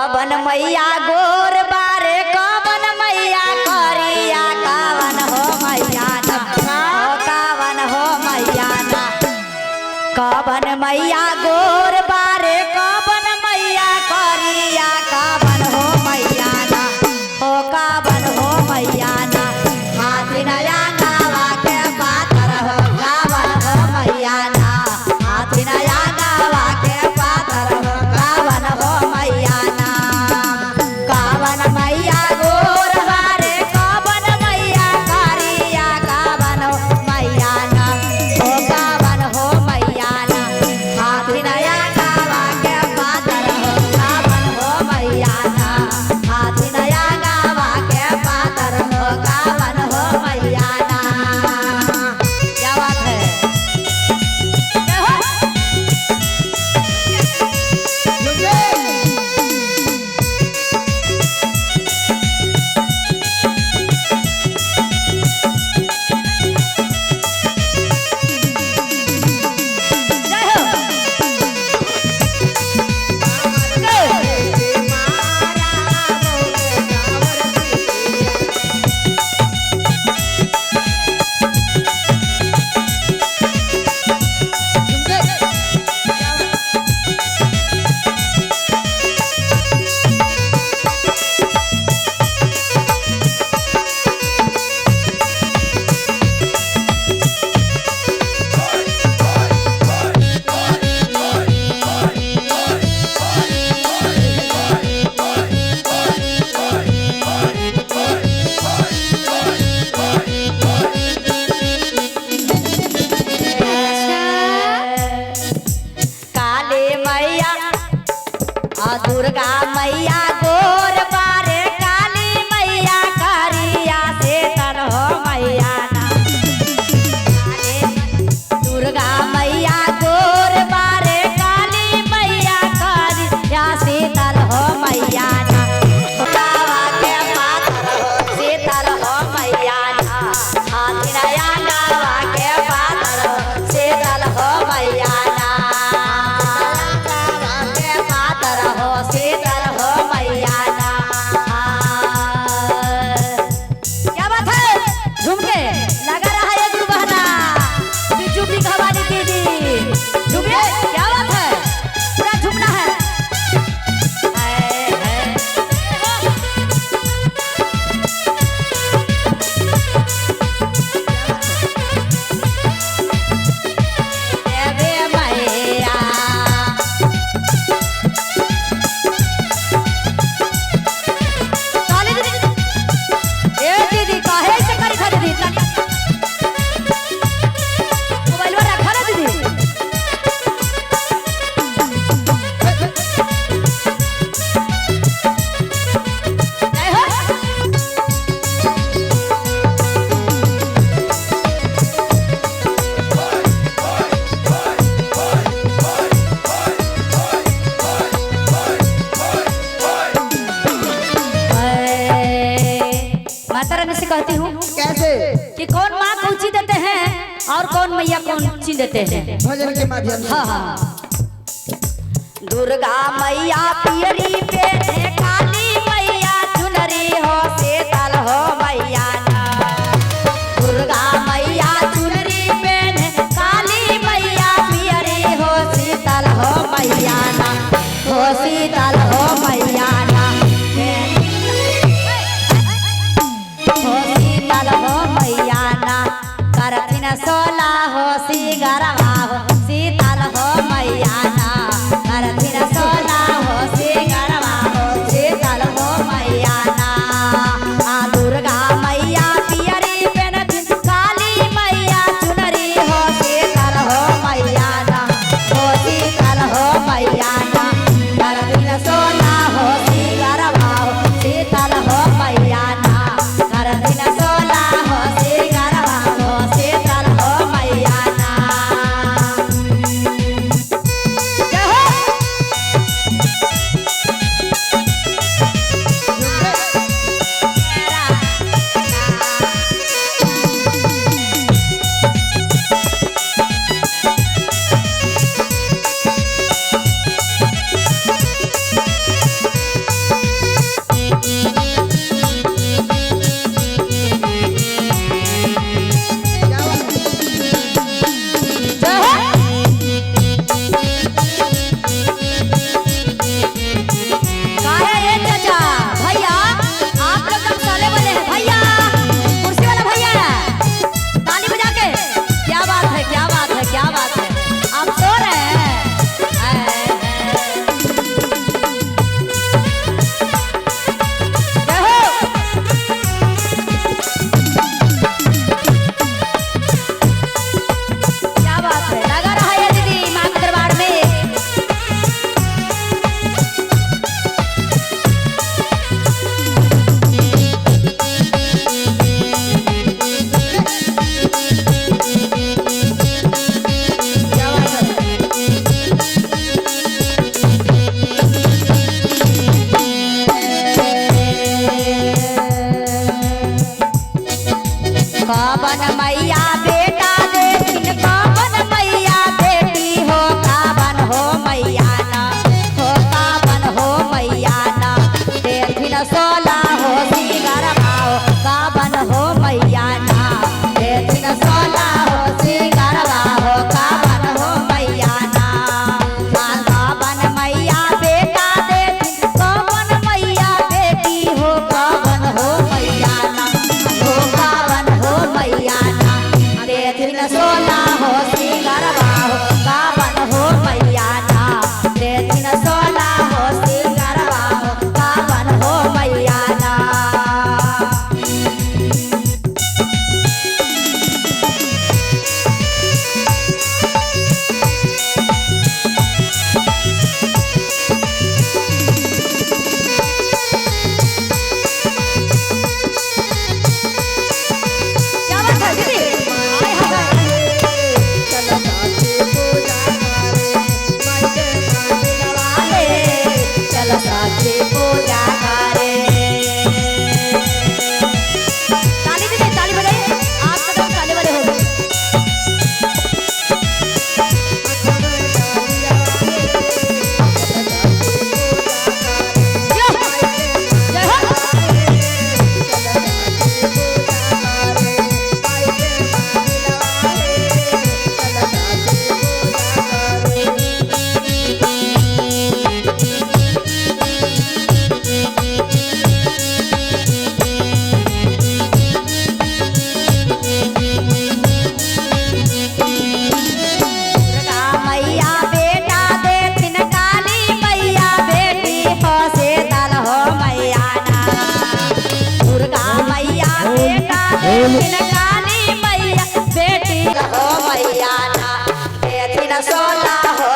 कवन मैया गोर बारे कवन मैया करिया कवन हो मैया ना कवन हो मैया ना कवन मैया गोर बारे कवन मैया करिया कवन हो मैया ना हो कवन हो मैया ना हाथी नया गावा के पातर हो कवन हो मैया ना हाथी नया गावा के पातर हो कवन हो मैया ना कवन मैया गोर बारे कवन मैया करिया कवन हो मैया ना हो कवन हो मैया ना हाथी नया गावा के पातर हो कवन हो मैया ना हाथी नया गावा के पातर हो कवन हो मैया ना। क्या बात है क्या हो? जय हो काली मैया दुर्गा मैया गोर बारे काली मैया करिया से तर हो मैया ना दुर्गा मैया गोर बारे काली मैया करिया से तर हो मैया ना गावा के पातर हो सीतर हो मैया ना हाथी नया गावा के पातर हो सीतर हो मैया ना गावा के पातर हो सीतर हो मैया ना। क्या बात है झूम के लगा रहा है एक बहना बिजू की भवानी दीदी झूमिए क्या बात है पूरा झूमना है। देवे मैया ताली दीदी ए दीदी काहे ऐसे करी खा दीदी मोबाइल में रखा ना दीदी जय हो माता रानी से कहती हूँ कैसे? कि कौन माँ कौची देते हैं और कौन मैया कौची देते हैं। भजन के माध्यम से। हाँ हाँ दुर्गा मैया पियरी पे काली मैया चुनरी हो शीतल हो मैया ना दुर्गा मैया चुनरी पे काली मैया पियरी हो शीतल हो मैया ना हो शीतल हो मैया ना हो शीतल हो मैया ना करथिन सोला हो सी गरवा हो शीतल हो मैया ना करथिन सोला हो सी गरवा देथिन काली मैया बेटी हो मैया ना देथिन सोला हो